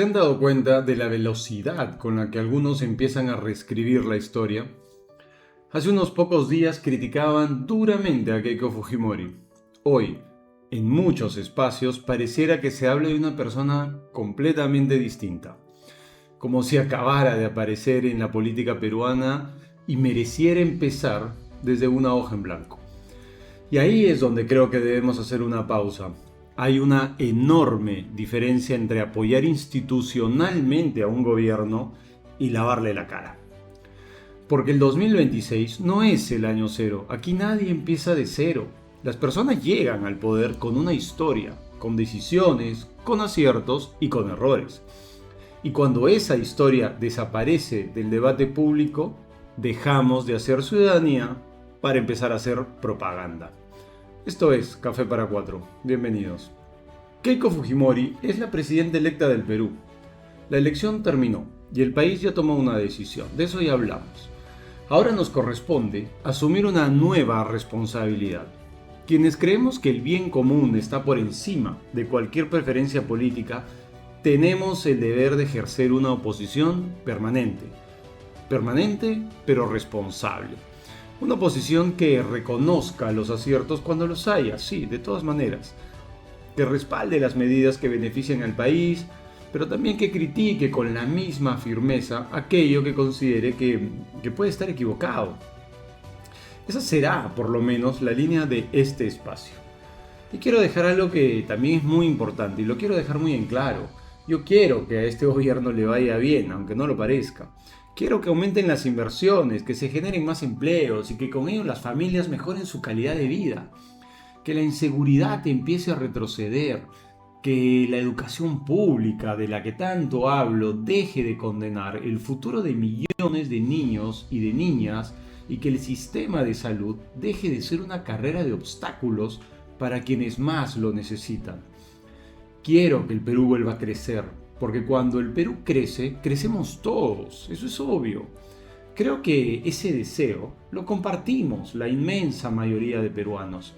¿Se han dado cuenta de la velocidad con la que algunos empiezan a reescribir la historia? Hace unos pocos días criticaban duramente a Keiko Fujimori. Hoy, en muchos espacios, pareciera que se habla de una persona completamente distinta, como si acabara de aparecer en la política peruana y mereciera empezar desde una hoja en blanco. Y ahí es donde creo que debemos hacer una pausa. Hay una enorme diferencia entre apoyar institucionalmente a un gobierno y lavarle la cara. Porque el 2026 no es el año cero. Aquí nadie empieza de cero. Las personas llegan al poder con una historia, con decisiones, con aciertos y con errores. Y cuando esa historia desaparece del debate público, dejamos de hacer ciudadanía para empezar a hacer propaganda. Esto es Café para Cuatro. Bienvenidos. Keiko Fujimori es la presidenta electa del Perú. La elección terminó y el país ya tomó una decisión. De eso ya hablamos. Ahora nos corresponde asumir una nueva responsabilidad. Quienes creemos que el bien común está por encima de cualquier preferencia política, tenemos el deber de ejercer una oposición permanente. Permanente, pero responsable. Una oposición que reconozca los aciertos cuando los haya, sí, de todas maneras. Que respalde las medidas que benefician al país, pero también que critique con la misma firmeza aquello que considere que puede estar equivocado. Esa será, por lo menos, la línea de este espacio. Y quiero dejar algo que también es muy importante y lo quiero dejar muy en claro. Yo quiero que a este gobierno le vaya bien, aunque no lo parezca. Quiero que aumenten las inversiones, que se generen más empleos y que con ello las familias mejoren su calidad de vida. Que la inseguridad empiece a retroceder, que la educación pública de la que tanto hablo deje de condenar el futuro de millones de niños y de niñas y que el sistema de salud deje de ser una carrera de obstáculos para quienes más lo necesitan. Quiero que el Perú vuelva a crecer, porque cuando el Perú crece, crecemos todos, eso es obvio. Creo que ese deseo lo compartimos la inmensa mayoría de peruanos.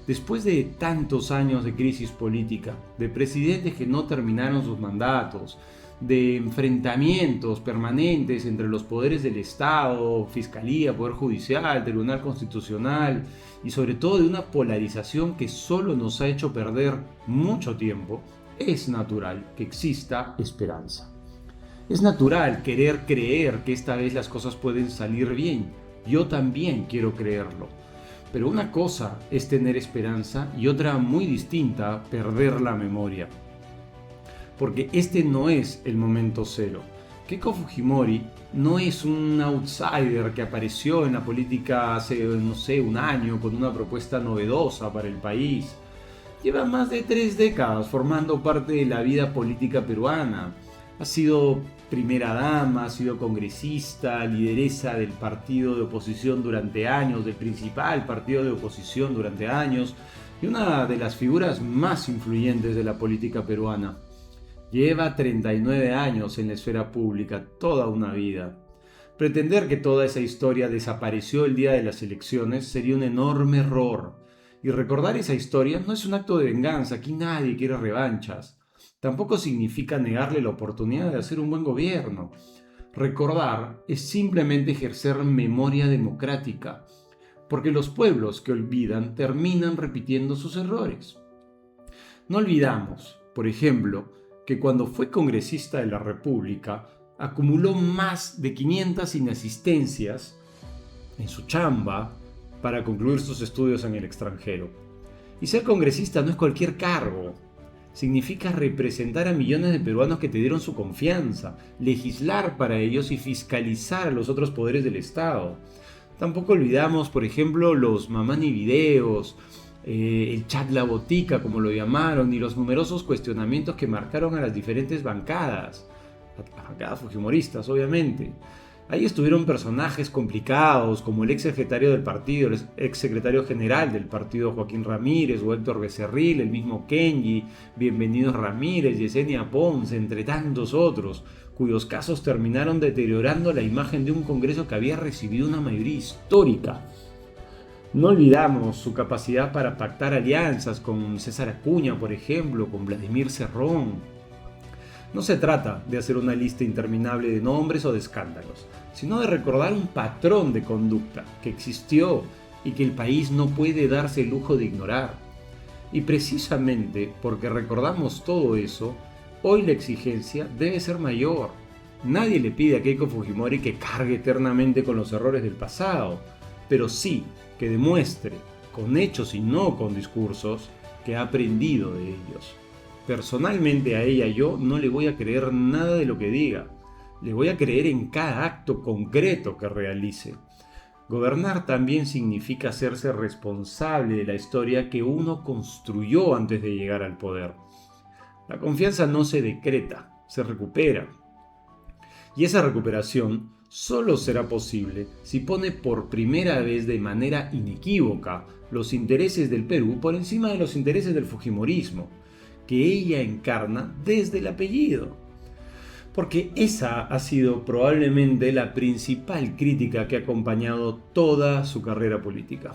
Después de tantos años de crisis política, de presidentes que no terminaron sus mandatos, de enfrentamientos permanentes entre los poderes del Estado, Fiscalía, Poder Judicial, Tribunal Constitucional y sobre todo de una polarización que solo nos ha hecho perder mucho tiempo, es natural que exista esperanza. Es natural querer creer que esta vez las cosas pueden salir bien. Yo también quiero creerlo. Pero una cosa es tener esperanza y otra muy distinta, perder la memoria. Porque este no es el momento cero. Keiko Fujimori no es un outsider que apareció en la política hace, no sé, un año con una propuesta novedosa para el país. Lleva más de 3 décadas formando parte de la vida política peruana. Ha sido primera dama, ha sido congresista, lideresa del partido de oposición durante años, del principal partido de oposición durante años y una de las figuras más influyentes de la política peruana. Lleva 39 años en la esfera pública, toda una vida. Pretender que toda esa historia desapareció el día de las elecciones sería un enorme error. Y recordar esa historia no es un acto de venganza, aquí nadie quiere revanchas. Tampoco significa negarle la oportunidad de hacer un buen gobierno. Recordar es simplemente ejercer memoria democrática, porque los pueblos que olvidan terminan repitiendo sus errores. No olvidamos, por ejemplo, que cuando fue congresista de la República, acumuló más de 500 inasistencias en su chamba para concluir sus estudios en el extranjero. Y ser congresista no es cualquier cargo. Significa representar a millones de peruanos que te dieron su confianza, legislar para ellos y fiscalizar a los otros poderes del Estado. Tampoco olvidamos, por ejemplo, los mamani videos, el chat la botica, como lo llamaron, y los numerosos cuestionamientos que marcaron a las diferentes bancadas, bancadas fujimoristas, obviamente. Ahí estuvieron personajes complicados como el ex secretario del partido, el ex secretario general del partido Joaquín Ramírez o Héctor Becerril, el mismo Kenji, Bienvenidos Ramírez, Yesenia Ponce, entre tantos otros, cuyos casos terminaron deteriorando la imagen de un Congreso que había recibido una mayoría histórica. No olvidamos su capacidad para pactar alianzas con César Acuña, por ejemplo, con Vladimir Cerrón. No se trata de hacer una lista interminable de nombres o de escándalos, sino de recordar un patrón de conducta que existió y que el país no puede darse el lujo de ignorar. Y precisamente porque recordamos todo eso, hoy la exigencia debe ser mayor. Nadie le pide a Keiko Fujimori que cargue eternamente con los errores del pasado, pero sí que demuestre, con hechos y no con discursos, que ha aprendido de ellos. Personalmente a ella yo no le voy a creer nada de lo que diga, le voy a creer en cada acto concreto que realice. Gobernar también significa hacerse responsable de la historia que uno construyó antes de llegar al poder. La confianza no se decreta, se recupera. Y esa recuperación solo será posible si pone por primera vez de manera inequívoca los intereses del Perú por encima de los intereses del fujimorismo, que ella encarna desde el apellido. Porque esa ha sido probablemente la principal crítica que ha acompañado toda su carrera política.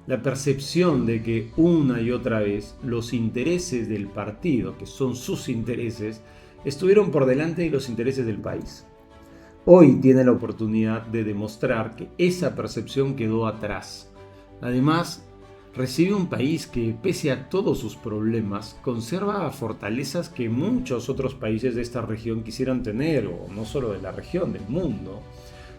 La percepción de que una y otra vez los intereses del partido, que son sus intereses, estuvieron por delante de los intereses del país. Hoy tiene la oportunidad de demostrar que esa percepción quedó atrás. Además, recibe un país que, pese a todos sus problemas, conserva fortalezas que muchos otros países de esta región quisieran tener, o no solo de la región, del mundo.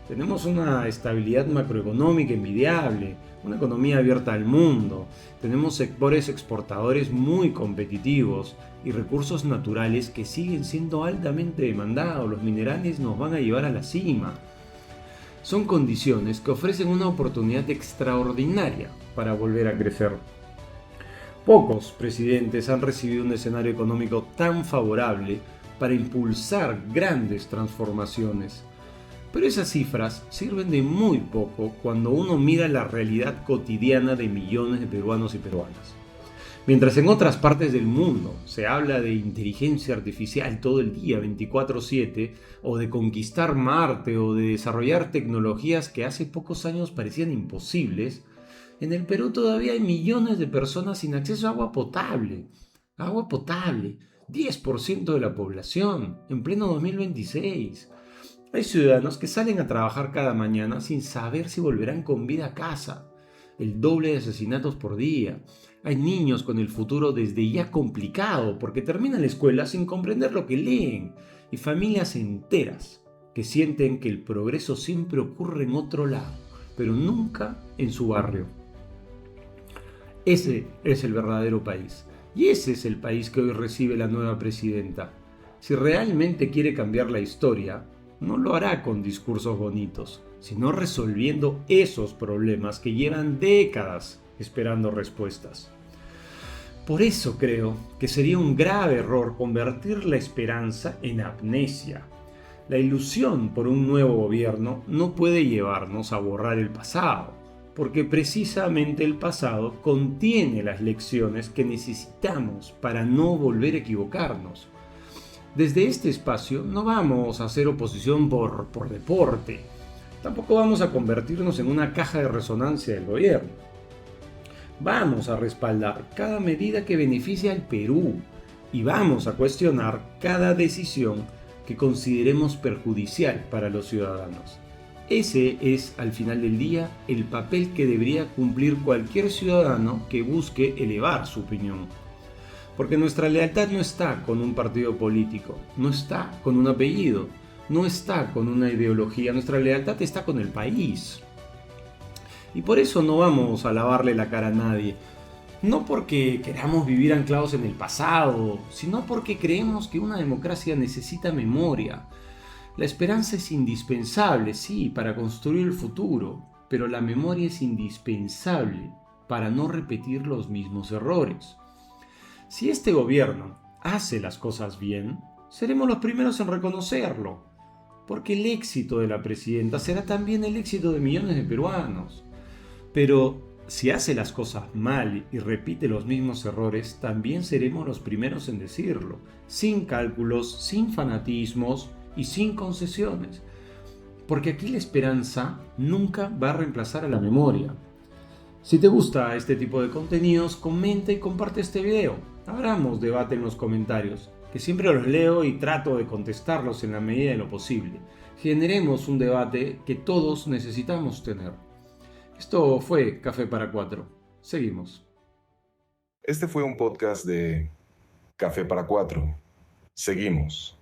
Tenemos una estabilidad macroeconómica envidiable, una economía abierta al mundo, tenemos sectores exportadores muy competitivos y recursos naturales que siguen siendo altamente demandados. Los minerales nos van a llevar a la cima. Son condiciones que ofrecen una oportunidad extraordinaria para volver a crecer. Pocos presidentes han recibido un escenario económico tan favorable para impulsar grandes transformaciones. Pero esas cifras sirven de muy poco cuando uno mira la realidad cotidiana de millones de peruanos y peruanas. Mientras en otras partes del mundo se habla de inteligencia artificial todo el día 24/7, o de conquistar Marte, o de desarrollar tecnologías que hace pocos años parecían imposibles, en el Perú todavía hay millones de personas sin acceso a agua potable. Agua potable, 10% de la población, en pleno 2026. Hay ciudadanos que salen a trabajar cada mañana sin saber si volverán con vida a casa. El doble de asesinatos por día. Hay niños con el futuro desde ya complicado porque terminan la escuela sin comprender lo que leen. Y familias enteras que sienten que el progreso siempre ocurre en otro lado, pero nunca en su barrio. Ese es el verdadero país. Y ese es el país que hoy recibe la nueva presidenta. Si realmente quiere cambiar la historia, no lo hará con discursos bonitos, sino resolviendo esos problemas que llevan décadas esperando respuestas. Por eso creo que sería un grave error convertir la esperanza en amnesia. La ilusión por un nuevo gobierno no puede llevarnos a borrar el pasado, porque precisamente el pasado contiene las lecciones que necesitamos para no volver a equivocarnos. Desde este espacio no vamos a hacer oposición por deporte. Tampoco vamos a convertirnos en una caja de resonancia del gobierno. Vamos a respaldar cada medida que beneficie al Perú y vamos a cuestionar cada decisión que consideremos perjudicial para los ciudadanos. Ese es, al final del día, el papel que debería cumplir cualquier ciudadano que busque elevar su opinión. Porque nuestra lealtad no está con un partido político, no está con un apellido, no está con una ideología, nuestra lealtad está con el país. Y por eso no vamos a lavarle la cara a nadie, no porque queramos vivir anclados en el pasado, sino porque creemos que una democracia necesita memoria. La esperanza es indispensable, sí, para construir el futuro, pero la memoria es indispensable para no repetir los mismos errores. Si este gobierno hace las cosas bien, seremos los primeros en reconocerlo, porque el éxito de la presidenta será también el éxito de millones de peruanos. Pero si hace las cosas mal y repite los mismos errores, también seremos los primeros en decirlo, sin cálculos, sin fanatismos y sin concesiones. Porque aquí la esperanza nunca va a reemplazar a la memoria. Si te gusta este tipo de contenidos, comenta y comparte este video. Abramos debate en los comentarios. que siempre los leo y trato de contestarlos en la medida de lo posible. Generemos un debate que todos necesitamos tener. Esto fue Café para Cuatro. Seguimos. Este fue un podcast de Café para Cuatro. Seguimos.